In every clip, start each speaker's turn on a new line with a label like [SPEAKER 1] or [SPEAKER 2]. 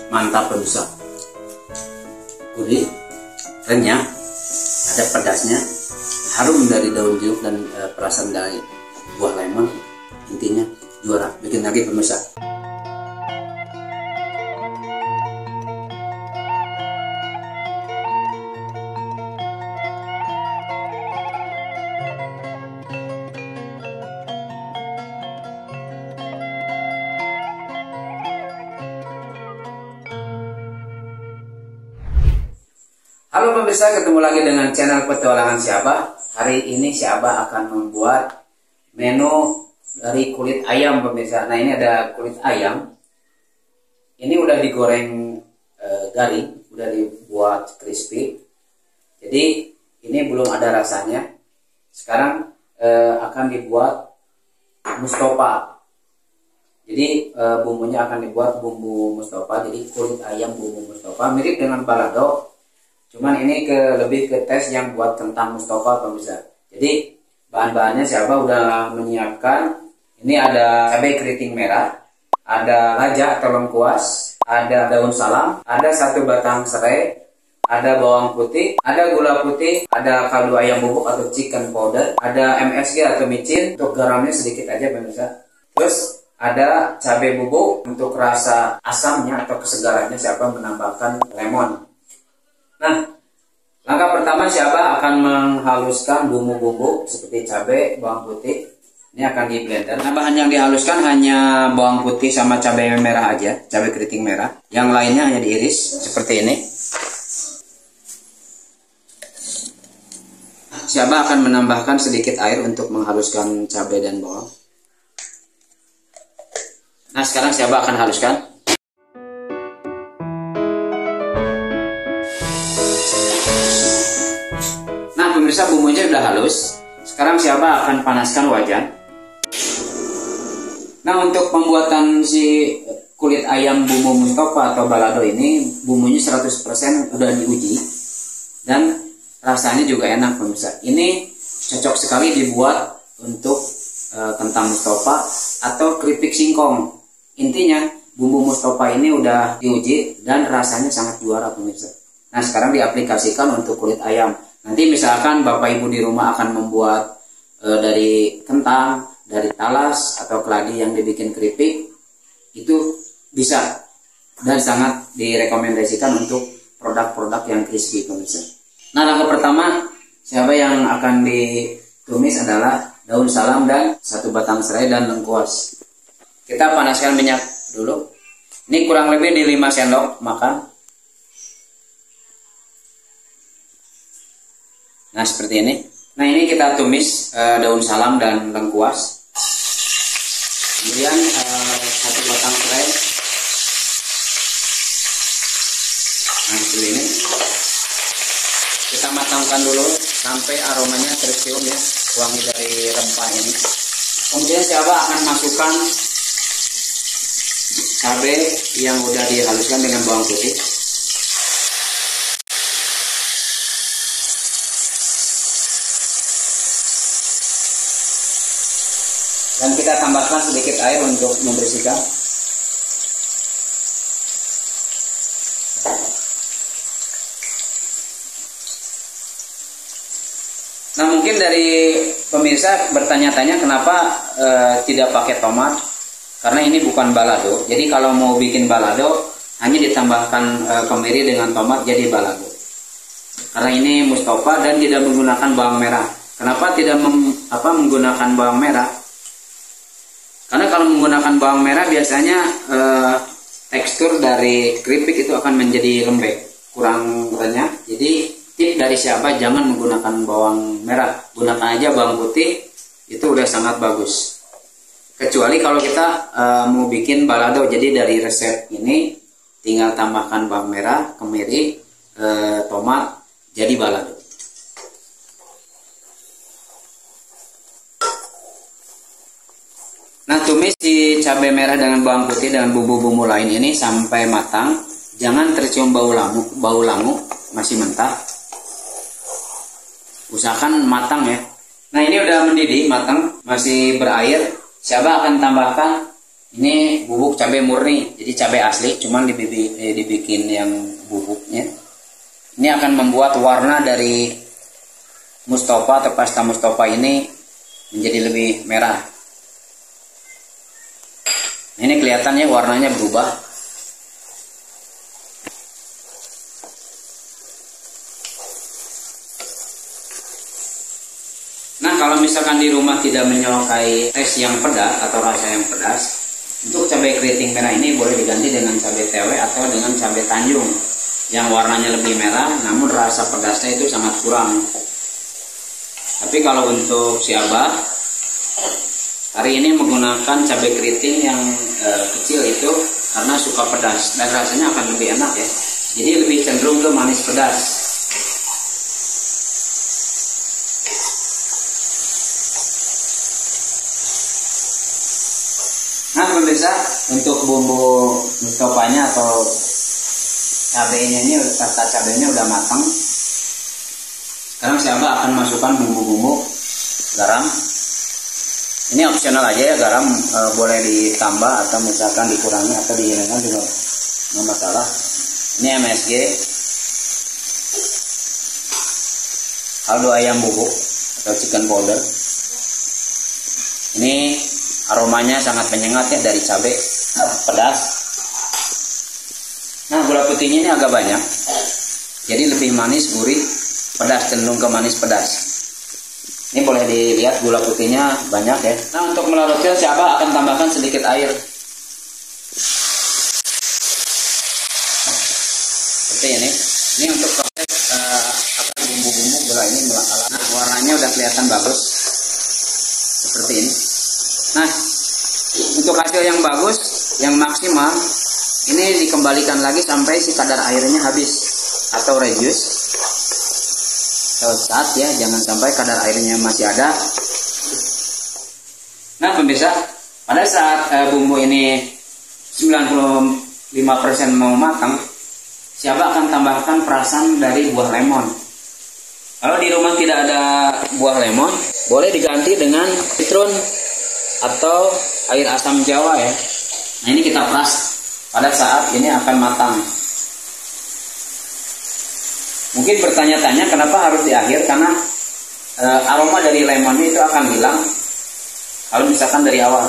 [SPEAKER 1] Mantap pemirsa. Gurih, renyah, ada pedasnya, harum dari daun jeruk dan perasan dari buah lemon. Intinya juara. Bikin lagi pemirsa. Halo pemirsa, ketemu lagi dengan channel Petualangan Si Abah. Hari ini Si Abah akan membuat menu dari kulit ayam pemirsa. Nah, ini ada kulit ayam. Ini udah digoreng garing, udah dibuat crispy. Jadi ini belum ada rasanya. Sekarang akan dibuat mustofa. Jadi bumbunya akan dibuat bumbu mustofa. Jadi kulit ayam bumbu mustofa mirip dengan balado. Cuman ini lebih ke tes yang buat kentang mustofa pemirsa. Jadi bahan-bahannya siapa udah menyiapkan. Ini ada cabai keriting merah, ada lada atau lengkuas, ada daun salam, ada 1 batang serai, ada bawang putih, ada gula putih, ada kaldu ayam bubuk atau chicken powder, ada MSG atau micin, untuk garamnya sedikit aja pemirsa. Terus ada cabai bubuk untuk rasa asamnya atau kesegarannya siapa menambahkan lemon. Nah, langkah pertama siapa akan menghaluskan bumbu-bumbu seperti cabai, bawang putih. Ini akan di blender. Nah, bahan yang dihaluskan hanya bawang putih sama cabai merah aja, cabai keriting merah. Yang lainnya hanya diiris seperti ini. Siapa akan menambahkan sedikit air untuk menghaluskan cabai dan bawang. Nah, sekarang siapa akan haluskan. Pemirsa, bumbunya sudah halus. Sekarang siapa akan panaskan wajan. Nah, untuk pembuatan si kulit ayam bumbu mustofa atau balado ini, bumbunya 100% udah diuji dan rasanya juga enak pemirsa. Ini cocok sekali dibuat untuk kentang mustofa atau keripik singkong. Intinya bumbu mustofa ini udah diuji dan rasanya sangat juara pemirsa. Nah, sekarang diaplikasikan untuk kulit ayam. Nanti misalkan Bapak Ibu di rumah akan membuat dari kentang, dari talas atau keladi yang dibikin keripik, itu bisa dan sangat direkomendasikan untuk produk-produk yang crispy pemirsa. Nah, langkah pertama siapa yang akan ditumis adalah daun salam dan 1 batang serai dan lengkuas. Kita panaskan minyak dulu. Ini kurang lebih di 5 sendok makan. Nah, seperti ini. Nah, ini kita tumis daun salam dan lengkuas. Kemudian 1 batang serai. Nah, seperti ini. Kita matangkan dulu sampai aromanya tercium ya, wangi dari rempah ini. Kemudian siapa akan masukkan cabai yang udah dihaluskan dengan bawang putih. Dan kita tambahkan sedikit air untuk membersihkan. Nah, mungkin dari pemirsa bertanya-tanya kenapa tidak pakai tomat. Karena ini bukan balado. Jadi kalau mau bikin balado hanya ditambahkan kemiri dengan tomat jadi balado. Karena ini mustofa dan tidak menggunakan bawang merah. Kenapa tidak menggunakan bawang merah? Karena kalau menggunakan bawang merah biasanya tekstur dari keripik itu akan menjadi lembek, kurang renyah. Jadi tip dari siapa jangan menggunakan bawang merah, gunakan aja bawang putih, itu udah sangat bagus. Kecuali kalau kita mau bikin balado, jadi dari resep ini tinggal tambahkan bawang merah, kemiri, tomat, jadi balado. Nah, tumis si cabai merah dengan bawang putih dan bumbu-bumbu lain ini sampai matang. Jangan tercium bau langu, masih mentah. Usahakan matang ya. Nah, ini udah mendidih, matang, masih berair. Siapa akan tambahkan ini bubuk cabai murni, jadi cabai asli, cuman dibikin yang bubuknya. Ini akan membuat warna dari Mustofa atau pasta Mustofa ini menjadi lebih merah. Nah, ini kelihatannya warnanya berubah. Nah, kalau misalkan di rumah tidak menyukai tes yang pedas atau rasa yang pedas, untuk cabai keriting merah ini boleh diganti dengan cabai TW atau dengan cabai Tanjung yang warnanya lebih merah, namun rasa pedasnya itu sangat kurang. Tapi kalau untuk si Abah hari ini menggunakan cabai keriting yang kecil itu karena suka pedas dan rasanya akan lebih enak ya. Jadi lebih cenderung ke manis pedas. Nah pemirsa, untuk bumbu Mustofanya atau cabenya ini, pasta cabenya udah matang. Sekarang saya akan masukkan bumbu-bumbu. Garam, ini opsional aja ya, garam boleh ditambah atau misalkan dikurangi atau dihilangkan juga nggak masalah. Ini MSG, kaldu ayam bubuk atau chicken powder. Ini aromanya sangat menyengat ya dari cabai pedas. Nah, gula putihnya ini agak banyak, jadi lebih manis, gurih, pedas, cenderung ke manis pedas. Ini boleh dilihat gula putihnya banyak ya. Nah, untuk melarutnya siapa akan tambahkan sedikit air. Seperti ini. Ini untuk proses agar bumbu-bumbu gula ini melekat. Nah, warnanya udah kelihatan bagus. Seperti ini. Nah, untuk hasil yang bagus, yang maksimal, ini dikembalikan lagi sampai si kadar airnya habis atau reduce. Saat ya, jangan sampai kadar airnya masih ada. Nah pemirsa, pada saat bumbu ini 95% mau matang, siapa akan tambahkan perasan dari buah lemon. Kalau di rumah tidak ada buah lemon, boleh diganti dengan citron atau air asam jawa ya. Nah ini kita peras pada saat ini akan matang. Mungkin bertanya-tanya kenapa harus di akhir, karena aroma dari lemon itu akan hilang kalau misalkan dari awal.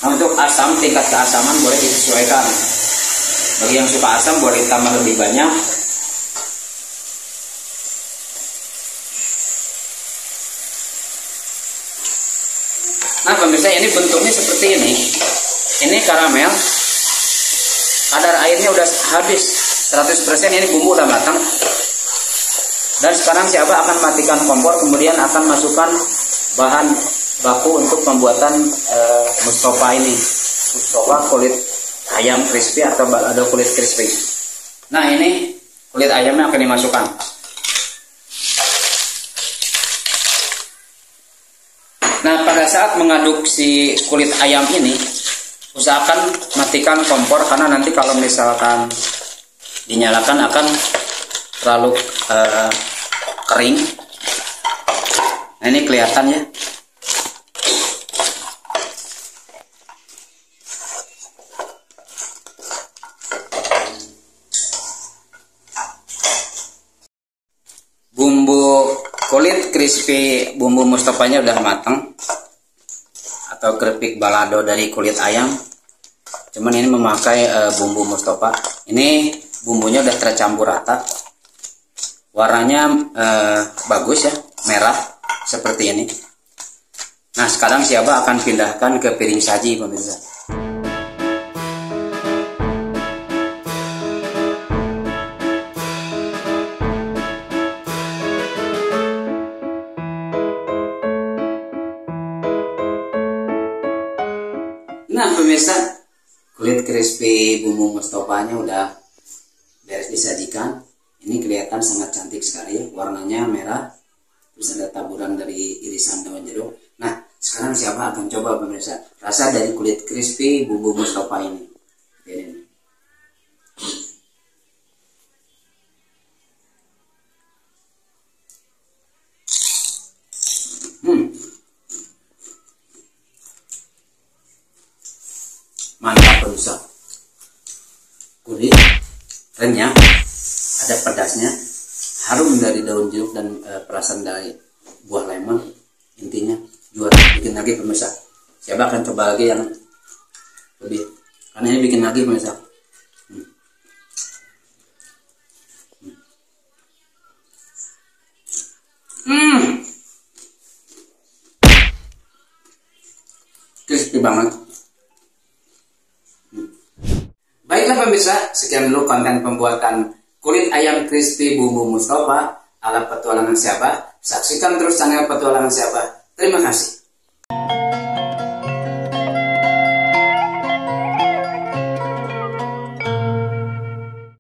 [SPEAKER 1] Nah untuk asam, tingkat keasaman boleh disesuaikan. Bagi yang suka asam boleh ditambah lebih banyak. Nah pemirsa, ini bentuknya seperti ini. Ini karamel, kadar airnya udah habis 100%, ini bumbu udah matang. Dan sekarang siapa akan matikan kompor, kemudian akan masukkan bahan baku untuk pembuatan Mustofa ini. Mustofa kulit ayam crispy atau balado kulit crispy. Nah ini kulit ayamnya akan dimasukkan. Nah pada saat mengaduk si kulit ayam ini, usahakan matikan kompor, karena nanti kalau misalkan dinyalakan akan terlalu kering. Nah ini kelihatan ya. Bumbu kulit crispy, bumbu Mustofanya udah matang, atau keripik balado dari kulit ayam. Cuman ini memakai bumbu Mustofa. Ini bumbunya udah tercampur rata. Warnanya bagus ya, merah seperti ini. Nah sekarang siapa akan pindahkan ke piring saji pemirsa. Nah pemirsa, kulit crispy bumbu Mustofanya udah beres disajikan. Ini kelihatan sangat cantik sekali ya, warnanya merah, terus ada taburan dari irisan daun jeruk. Nah sekarang siapa akan coba pemirsa rasa dari kulit crispy bumbu Mustofa ini. Ini. gurih, renyah, ada pedasnya, harum dari daun jeruk dan perasan dari buah lemon. Intinya juara. Bikin lagi pemirsa. Siapa akan coba lagi yang lebih, karena ini bikin lagi pemirsa. Crispy banget. Baiklah pemirsa, sekian dulu konten pembuatan kulit ayam crispy bumbu Mustafa ala petualangan Syabah. Saksikan terus channel petualangan Syabah. Terima kasih.